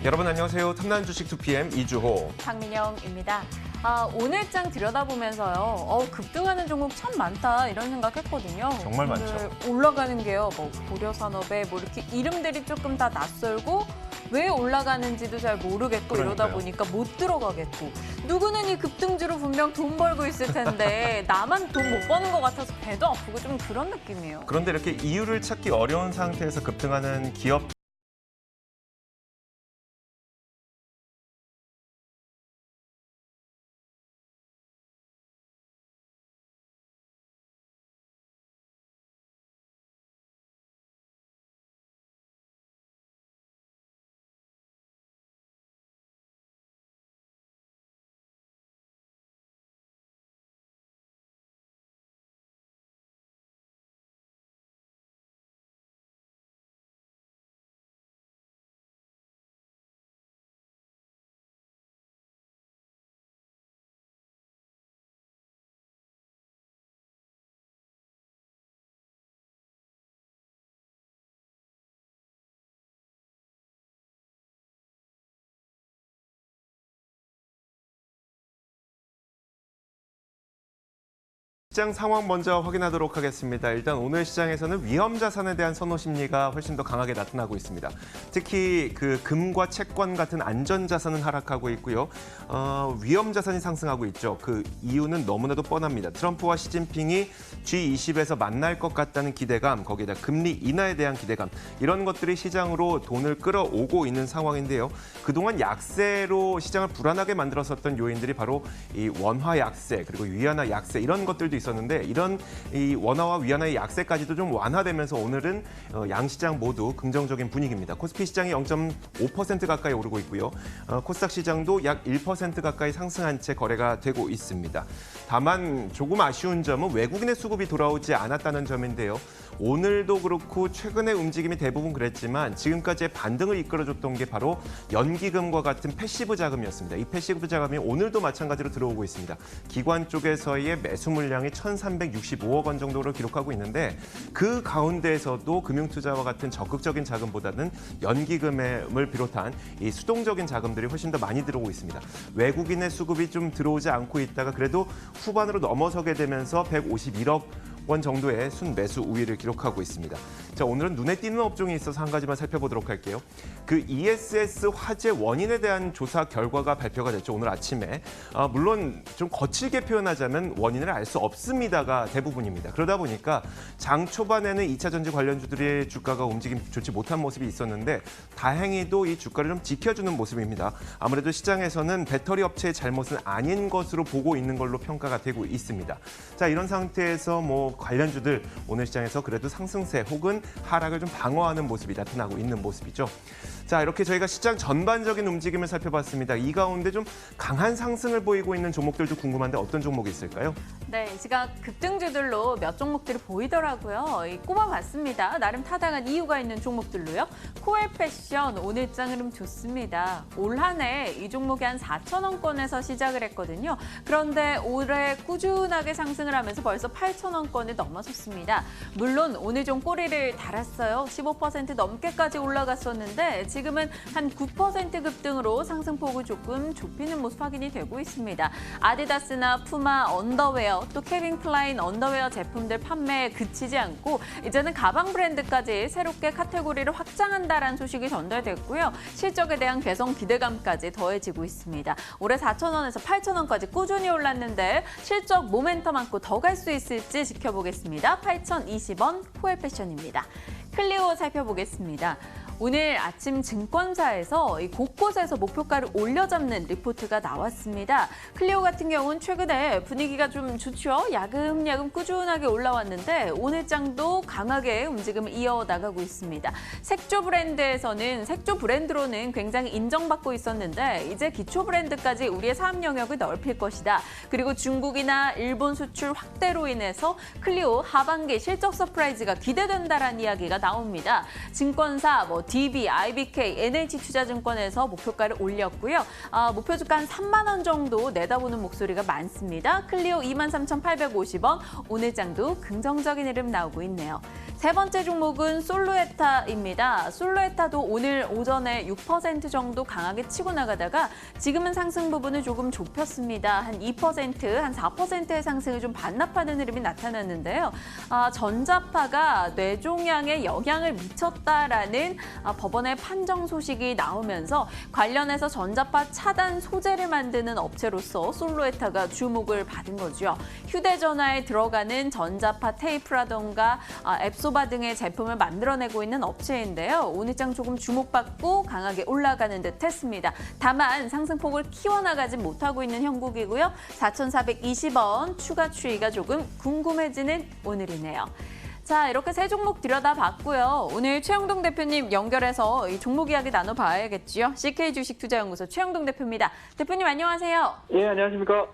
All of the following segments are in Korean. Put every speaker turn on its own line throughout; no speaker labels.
여러분 안녕하세요. 탐나는 주식 2PM 이주호.
박민영입니다. 오늘장 들여다보면서요. 급등하는 종목 참 많다 이런 생각했거든요.
정말 많죠.
근데 올라가는 게요. 고려산업에 이렇게 이름들이 조금 다 낯설고 왜 올라가는지도 잘 모르겠고 이러다 보니까 못 들어가겠고 누구는 이 급등주로 분명 돈 벌고 있을 텐데 나만 돈 못 버는 것 같아서 배도 아프고 좀 그런 느낌이에요.
그런데 이렇게 이유를 찾기 어려운 상태에서 급등하는 기업 시장 상황 먼저 확인하도록 하겠습니다. 일단 오늘 시장에서는 위험 자산에 대한 선호 심리가 훨씬 더 강하게 나타나고 있습니다. 특히 그 금과 채권 같은 안전 자산은 하락하고 있고요. 위험 자산이 상승하고 있죠. 그 이유는 너무나도 뻔합니다. 트럼프와 시진핑이 G20에서 만날 것 같다는 기대감, 거기에다 금리 인하에 대한 기대감, 이런 것들이 시장으로 돈을 끌어오고 있는 상황인데요. 그동안 약세로 시장을 불안하게 만들었었던 요인들이 바로 이 원화 약세, 그리고 위안화 약세 이런 것들도 있었는데 이런 이 원화와 위안화의 약세까지도 좀 완화되면서 오늘은 양시장 모두 긍정적인 분위기입니다. 코스피 시장이 0.5% 가까이 오르고 있고요. 코스닥 시장도 약 1% 가까이 상승한 채 거래가 되고 있습니다. 다만 조금 아쉬운 점은 외국인의 수급이 돌아오지 않았다는 점인데요. 오늘도 그렇고 최근의 움직임이 대부분 그랬지만 지금까지의 반등을 이끌어줬던 게 바로 연기금과 같은 패시브 자금이었습니다. 이 패시브 자금이 오늘도 마찬가지로 들어오고 있습니다. 기관 쪽에서의 매수 물량이 1,365억 원 정도를 기록하고 있는데 그 가운데에서도 금융투자와 같은 적극적인 자금보다는 연기금을 비롯한 이 수동적인 자금들이 훨씬 더 많이 들어오고 있습니다. 외국인의 수급이 좀 들어오지 않고 있다가 그래도 후반으로 넘어서게 되면서 151억 원 정도의 순매수 우위를 기록하고 있습니다. 자, 오늘은 눈에 띄는 업종이 있어서 한 가지만 살펴보도록 할게요. 그 ESS 화재 원인에 대한 조사 결과가 발표가 됐죠. 오늘 아침에. 물론 좀 거칠게 표현하자면 원인을 알 수 없습니다가 대부분입니다. 그러다 보니까 장 초반에는 2차 전지 관련주들의 주가가 움직임 좋지 못한 모습이 있었는데 다행히도 이 주가를 좀 지켜주는 모습입니다. 아무래도 시장에서는 배터리 업체의 잘못은 아닌 것으로 보고 있는 걸로 평가가 되고 있습니다. 자, 이런 상태에서 관련주들 오늘 시장에서 그래도 상승세 혹은 하락을 좀 방어하는 모습이 나타나고 있는 모습이죠. 자, 이렇게 저희가 시장 전반적인 움직임을 살펴봤습니다. 이 가운데 좀 강한 상승을 보이고 있는 종목들도 궁금한데 어떤 종목이 있을까요?
네, 제가 급등주들로 몇 종목들이 보이더라고요. 꼽아봤습니다. 나름 타당한 이유가 있는 종목들로요. 코엘 패션 오늘장 흐름 좋습니다. 올 한 해 이 종목이 한 4,000원권에서 시작을 했거든요. 그런데 올해 꾸준하게 상승을 하면서 벌써 8,000원권을 넘어섰습니다. 물론 오늘 좀 꼬리를 달았어요. 15% 넘게까지 올라갔었는데 지금은 한 9% 급등으로 상승폭을 조금 좁히는 모습 확인이 되고 있습니다. 아디다스나 푸마, 언더웨어, 또 케빈 클라인 언더웨어 제품들 판매에 그치지 않고 이제는 가방 브랜드까지 새롭게 카테고리를 확장한다라는 소식이 전달됐고요. 실적에 대한 개선 기대감까지 더해지고 있습니다. 올해 4,000원에서 8,000원까지 꾸준히 올랐는데 실적 모멘텀 안고 더 갈 수 있을지 지켜보겠습니다. 8,020원 코엘 패션입니다. 클리오 살펴보겠습니다. 오늘 아침 증권사에서 곳곳에서 목표가를 올려잡는 리포트가 나왔습니다. 클리오 같은 경우는 최근에 분위기가 좀 좋죠. 야금야금 꾸준하게 올라왔는데 오늘장도 강하게 움직임을 이어나가고 있습니다. 색조 브랜드에서는 색조 브랜드로는 굉장히 인정받고 있었는데 이제 기초 브랜드까지 우리의 사업 영역을 넓힐 것이다. 그리고 중국이나 일본 수출 확대로 인해서 클리오 하반기 실적 서프라이즈가 기대된다라는 이야기가 나옵니다. 증권사, DB, IBK, NH투자증권에서 목표가를 올렸고요. 목표 주가 한 3만 원 정도 내다보는 목소리가 많습니다. 클리오 23,850원, 오늘 장도 긍정적인 흐름 나오고 있네요. 세 번째 종목은 솔로에타입니다. 솔로에타도 오늘 오전에 6% 정도 강하게 치고 나가다가 지금은 상승 부분을 조금 좁혔습니다. 한 2%, 한 4%의 상승을 좀 반납하는 흐름이 나타났는데요. 전자파가 뇌종양에 영향을 미쳤다라는 법원의 판정 소식이 나오면서 관련해서 전자파 차단 소재를 만드는 업체로서 솔로에타가 주목을 받은 거죠. 휴대전화에 들어가는 전자파 테이프라던가 앱소바 등의 제품을 만들어내고 있는 업체인데요. 오늘 장 조금 주목받고 강하게 올라가는 듯 했습니다. 다만 상승폭을 키워나가지 못하고 있는 형국이고요. 4,420원 추가 추이가 조금 궁금해지는 오늘이네요. 자, 이렇게 세 종목 들여다봤고요. 오늘 최영동 대표님 연결해서 이 종목 이야기 나눠봐야겠죠. CK주식투자연구소 최영동 대표입니다. 대표님 안녕하세요.
예, 안녕하십니까.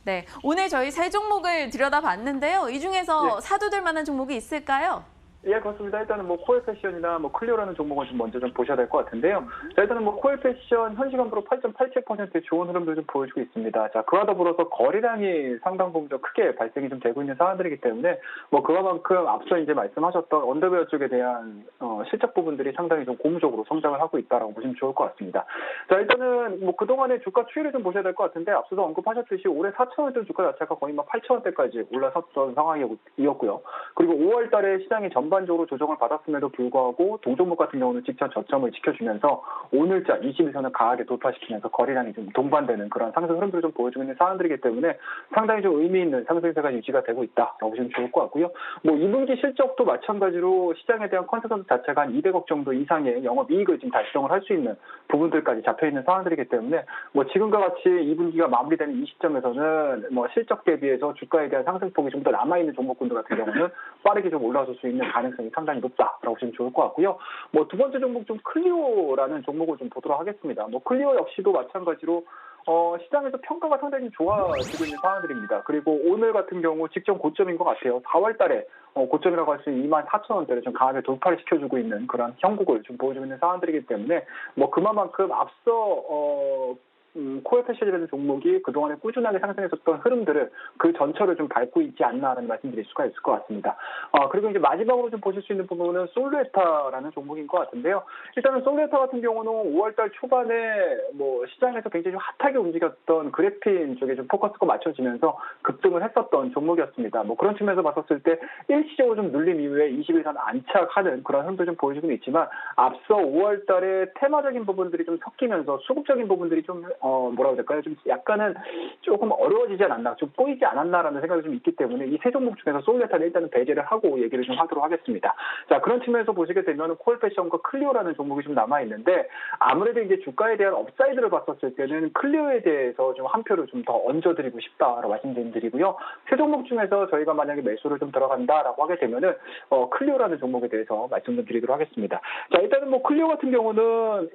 네, 오늘 저희 세 종목을 들여다봤는데요. 이 중에서 사두들 만한 종목이 있을까요?
예, 그렇습니다. 일단은 뭐 코엘 패션이나 뭐 클리오라는 종목은 좀 먼저 좀 보셔야 될 것 같은데요. 자, 일단은 뭐 코엘 패션 현 시간으로 8.87%의 좋은 흐름도 좀 보여주고 있습니다. 자, 그와 더불어서 거래량이 상당 부분 좀 크게 발생이 좀 되고 있는 사안들이기 때문에 뭐 그만큼 앞서 이제 말씀하셨던 언더웨어 쪽에 대한 실적 부분들이 상당히 좀 고무적으로 성장을 하고 있다라고 보시면 좋을 것 같습니다. 자, 일단은 뭐 그동안의 주가 추이를 좀 보셔야 될 것 같은데 앞서서 언급하셨듯이 올해 4,000원대 주가 자체가 거의 막 8,000원대까지 올라섰던 상황이었고요. 그리고 5월 달에 시장이 전반적으로 조정을 받았음에도 불구하고 동종목 같은 경우는 직전 저점을 지켜주면서 오늘자 20일선을 강하게 돌파시키면서 거래량이 좀 동반되는 그런 상승 흐름들을 좀 보여주고 있는 상황들이기 때문에 상당히 좀 의미 있는 상승세가 유지가 되고 있다라고 보시면 좋을 것 같고요. 뭐 2분기 실적도 마찬가지로 시장에 대한 컨센서스 자체가 한 200억 정도 이상의 영업이익을 지금 달성을 할 수 있는 부분들까지 잡혀 있는 상황들이기 때문에 뭐 지금과 같이 2분기가 마무리되는 이 시점에서는 뭐 실적 대비해서 주가에 대한 상승폭이 좀 더 남아있는 종목군들 같은 경우는 빠르게 좀 올라설 수 있는 가능성이 상당히 높다라고 보시면 좋을 것 같고요. 뭐 두 번째 종목 좀 클리오라는 종목을 좀 보도록 하겠습니다. 뭐 클리오 역시도 마찬가지로 시장에서 평가가 상당히 좋아지고 있는 상황들입니다. 그리고 오늘 같은 경우 직전 고점인 것 같아요. 4월 달에 고점이라고 할 수 있는 24,000원대를 좀 강하게 돌파를 시켜주고 있는 그런 형국을 좀 보여주고 있는 상황들이기 때문에 뭐 그만큼 앞서 코엘 패션이라는 종목이 그동안에 꾸준하게 상승했었던 흐름들을 그 전철을 좀 밟고 있지 않나라는 말씀드릴 수가 있을 것 같습니다. 그리고 이제 마지막으로 좀 보실 수 있는 부분은 솔루에타라는 종목인 것 같은데요. 일단은 솔루에타 같은 경우는 5월달 초반에 뭐 시장에서 굉장히 좀 핫하게 움직였던 그래핀 쪽에 좀 포커스가 맞춰지면서 급등을 했었던 종목이었습니다. 뭐 그런 측면에서 봤었을 때 일시적으로 좀 눌림 이후에 20일선 안착하는 그런 흐름도 좀 보여주고는 있지만 앞서 5월달에 테마적인 부분들이 좀 섞이면서 수급적인 부분들이 좀 뭐라고 해야 될까요? 좀 약간은 조금 어려워지지 않았나, 좀 꼬이지 않았나라는 생각이 좀 있기 때문에 이 세 종목 중에서 솔레타는 일단은 배제를 하고 얘기를 좀 하도록 하겠습니다. 자, 그런 측면에서 보시게 되면 코엘 패션과 클리오라는 종목이 좀 남아 있는데 아무래도 이제 주가에 대한 업사이드를 봤었을 때는 클리오에 대해서 좀 한 표를 좀 더 얹어드리고 싶다라고 말씀드리고요. 세 종목 중에서 저희가 만약에 매수를 좀 들어간다라고 하게 되면은 클리오라는 종목에 대해서 말씀 좀 드리도록 하겠습니다. 자, 일단은 뭐 클리오 같은 경우는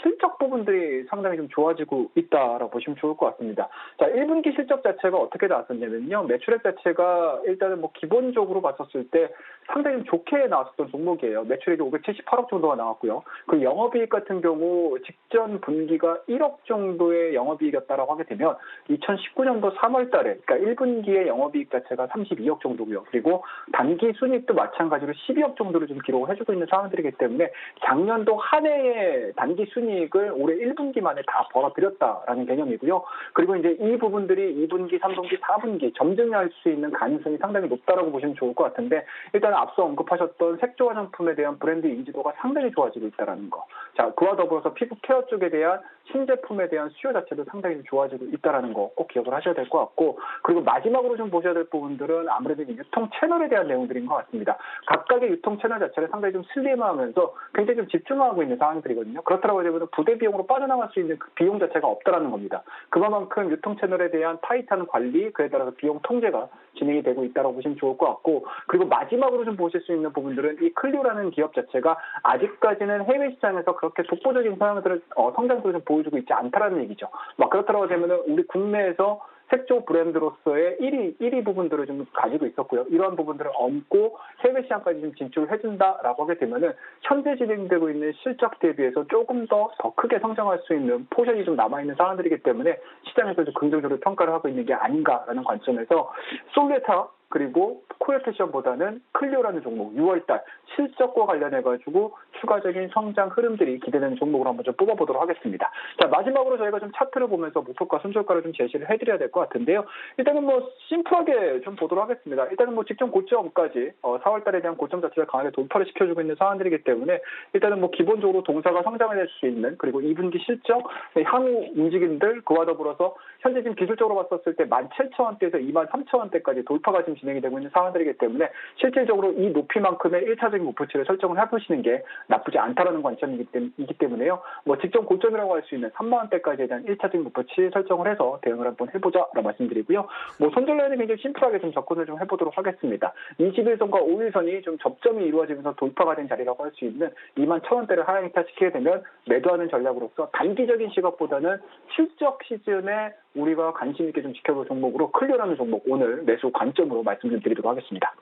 실적 부분들이 상당히 좀 좋아지고 있다라고 보시면 좋을 것 같습니다. 자, 1분기 실적 자체가 어떻게 나왔었냐면요. 매출액 자체가 일단은 뭐 기본적으로 봤었을 때 상당히 좀 좋게 나왔었던 종목이에요. 매출액이 578억 정도가 나왔고요. 그 영업이익 같은 경우 직전 분기가 1억 정도의 영업이익이었다라고 하게 되면 2019년도 3월 달에 그러니까 1분기의 영업이익 자체가 32억 정도고요. 그리고 단기 순이익도 마찬가지로 12억 정도를 좀 기록을 해주고 있는 상황들이기 때문에 작년도 한 해의 단기 순이익을 올해 1분기 만에 다 벌어들였다라는 개념이고요. 그리고 이제 이 부분들이 2분기, 3분기, 4분기 점증할 수 있는 가능성이 상당히 높다라고 보시면 좋을 것 같은데 일단 앞서 언급하셨던 색조 화장품에 대한 브랜드 인지도가 상당히 좋아지고 있다라는 거. 자, 그와 더불어서 피부 케어 쪽에 대한 신제품에 대한 수요 자체도 상당히 좋아지고 있다라는 거 꼭 기억을 하셔야 될 것 같고 그리고 마지막으로 좀 보셔야 될 부분들은 아무래도 유통 채널에 대한 내용들인 것 같습니다. 각각의 유통 채널 자체를 상당히 좀 슬림하면서 굉장히 좀 집중하고 있는 상황들이거든요. 그렇다고 하면 부대 비용으로 빠져나갈 수 있는 그 비용 자체가 없다라는 겁니다. 그만큼 유통 채널에 대한 타이트한 관리, 그에 따라서 비용 통제가 진행이 되고 있다고 보시면 좋을 것 같고 그리고 마지막으로 좀 보실 수 있는 부분들은 이 클리오라는 기업 자체가 아직까지는 해외 시장에서 그렇게 독보적인 성장들을 좀 보여주고 있지 않다라는 얘기죠. 막 그렇다고 하면 우리 국내에서 색조 브랜드로서의 1위 부분들을 좀 가지고 있었고요. 이러한 부분들을 얹고 해외 시장까지 좀 진출을 해준다라고 하게 되면은 현재 진행되고 있는 실적 대비해서 조금 더 크게 성장할 수 있는 포션이 좀 남아있는 상황들이기 때문에 시장에서도 긍정적으로 평가를 하고 있는 게 아닌가라는 관점에서 솔레타 그리고 코엘 패션보다는 클리오라는 종목 6월달 실적과 관련해가지고 추가적인 성장 흐름들이 기대되는 종목으로 한번 좀 뽑아보도록 하겠습니다. 자, 마지막으로 저희가 좀 차트를 보면서 목표가 손절가를 좀 제시를 해드려야 될 것 같은데요. 일단은 뭐 심플하게 좀 보도록 하겠습니다. 일단은 뭐 직전 고점까지 4월달에 대한 고점 자체를 강하게 돌파를 시켜주고 있는 상황들이기 때문에 일단은 뭐 기본적으로 동사가 성장을 낼 수 있는 그리고 2분기 실적, 향후 움직임들 그와 더불어서 현재 지금 기술적으로 봤었을 때 17,000원대에서 23,000원대까지 돌파가 지금 진행이 되고 있는 상황들이기 때문에 실질적으로 이 높이만큼의 1차적인 목표치를 설정을 해보시는 게 나쁘지 않다라는 관점이기 때문에요. 뭐 직전 고점이라고 할 수 있는 3만 원대까지에 대한 1차적인 목표치 설정을 해서 대응을 한번 해보자라고 말씀드리고요. 뭐 손절 라인은 굉장히 심플하게 좀 접근을 좀 해보도록 하겠습니다. 21선과 5일선이 좀 접점이 이루어지면서 돌파가 된 자리라고 할 수 있는 21,000원대를 하향 이탈시키게 되면 매도하는 전략으로서 단기적인 시각보다는 실적 시즌에 우리가 관심 있게 좀 지켜볼 종목으로 클리어라는 종목 오늘 매수 관점으로 말씀 좀 드리도록 하겠습니다.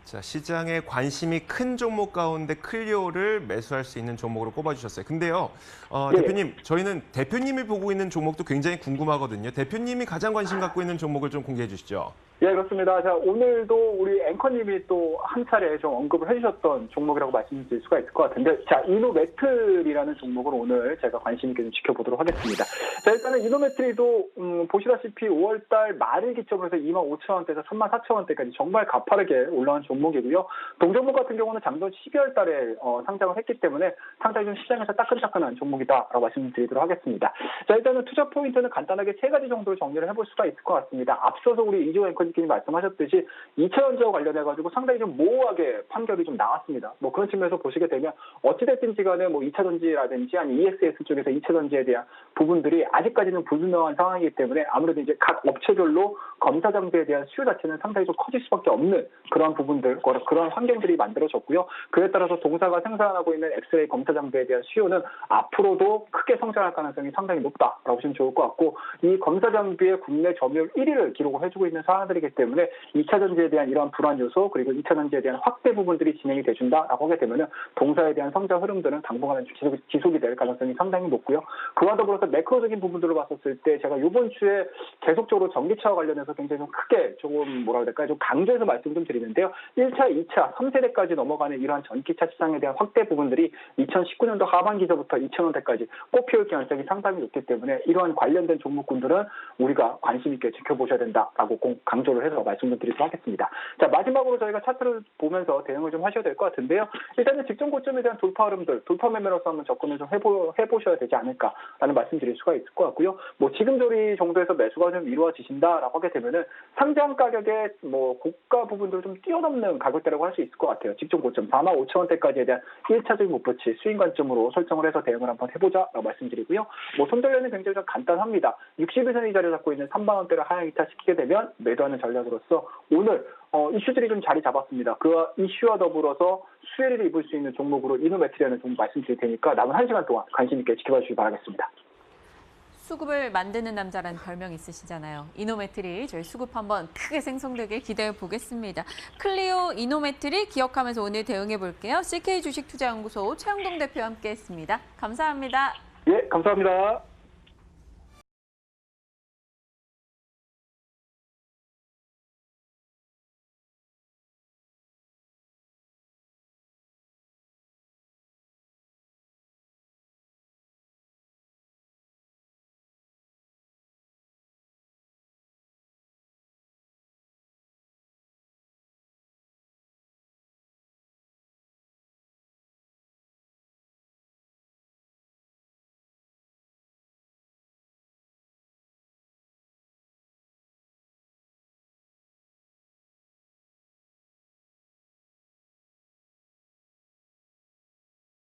자, 시장에 관심이 큰 종목 가운데 클리오를 매수할 수 있는 종목으로 꼽아주셨어요. 근데요,
네.
대표님, 저희는 대표님이 보고 있는 종목도 굉장히 궁금하거든요. 대표님이 가장 관심 갖고 있는 종목을 좀 공개해 주시죠.
예, 그렇습니다. 자, 오늘도 우리 앵커님이 또 한 차례 좀 언급을 해주셨던 종목이라고 말씀드릴 수가 있을 것 같은데, 자, 이노메틀이라는 종목을 오늘 제가 관심 있게 좀 지켜보도록 하겠습니다. 자, 일단은 이노메틀도 보시다시피 5월달 말을 기점으로 해서 25,000원대에서 34,000원대까지 정말 가파르게 올라온 종목이고요. 동종목 같은 경우는 작년 12월 달에 상장을 했기 때문에 상당히 좀 시장에서 따끈따끈한 종목이다라고 말씀드리도록 하겠습니다. 자, 일단은 투자 포인트는 간단하게 세 가지 정도로 정리를 해볼 수가 있을 것 같습니다. 앞서서 우리 이조 앵커님께서 말씀하셨듯이 2차전지와 관련해가지고 상당히 좀 모호하게 판결이 좀 나왔습니다. 뭐 그런 측면에서 보시게 되면 어찌됐든지 간에 뭐 2차전지라든지 아니 ESS 쪽에서 2차전지에 대한 부분들이 아직까지는 불분명한 상황이기 때문에 아무래도 이제 각 업체별로 검사 장비에 대한 수요 자체는 상당히 좀 커질 수밖에 없는 그런 부분들, 그런 환경들이 만들어졌고요. 그에 따라서 동사가 생산하고 있는 엑스레이 검사 장비에 대한 수요는 앞으로도 크게 성장할 가능성이 상당히 높다라고 보시면 좋을 것 같고, 이 검사 장비의 국내 점유율 1위를 기록을 해주고 있는 상황들이기 때문에 2차 전지에 대한 이러한 불안 요소 그리고 2차 전지에 대한 확대 부분들이 진행이 돼준다라고 하게 되면은 동사에 대한 성장 흐름들은 당분간 지속이 될 가능성이 상당히 높고요. 그와 더불어서 매크로적인 부분들로 봤었을 때 제가 이번 주에 계속적으로 전기차와 관련해서 굉장히 좀 크게 조금 뭐라 그럴까요? 좀 강조해서 말씀 좀 드리는데요. 1차, 2차, 3세대까지 넘어가는 이러한 전기차 시장에 대한 확대 부분들이 2019년도 하반기서부터 2000원대까지 꽃피울 가능성이 상당히 높기 때문에 이러한 관련된 종목군들은 우리가 관심 있게 지켜보셔야 된다라고 꼭 강조를 해서 말씀 좀 드리도록 하겠습니다. 자, 마지막으로 저희가 차트를 보면서 대응을 좀 하셔야 될 것 같은데요. 일단은 직전 고점에 대한 돌파 흐름들, 돌파 매매로서 한번 접근을 좀 해보셔야 되지 않을까라는 말씀 드릴 수가 있을 것 같고요. 뭐 지금 저리 정도에서 매수가 좀 이루어지신다라고 하게 되면은 상장 가격의 뭐 고가 부분들을 좀 뛰어넘는 가격대라고 할 수 있을 것 같아요. 직전 고점 45,000원대까지에 대한 1차적인 목표치 수익 관점으로 설정을 해서 대응을 한번 해보자라고 말씀드리고요. 뭐 손절량은 굉장히 좀 간단합니다. 60일선이 자리 잡고 있는 3만 원대를 하향 이탈시키게 되면 매도하는 전략으로서 오늘 이슈들이 좀 자리 잡았습니다. 그 이슈와 더불어서 수혜를 입을 수 있는 종목으로 이노메트리라는 종목 말씀드릴 테니까 남은 1시간 동안 관심 있게 지켜봐 주시기 바라겠습니다.
수급을 만드는 남자라는 별명 있으시잖아요. 이노메트리 저희 수급 한번 크게 생성되길 기대해 보겠습니다. 클리오 이노메트리 기억하면서 오늘 대응해 볼게요. CK 주식투자연구소 최영동 대표와 함께했습니다. 감사합니다.
예, 감사합니다.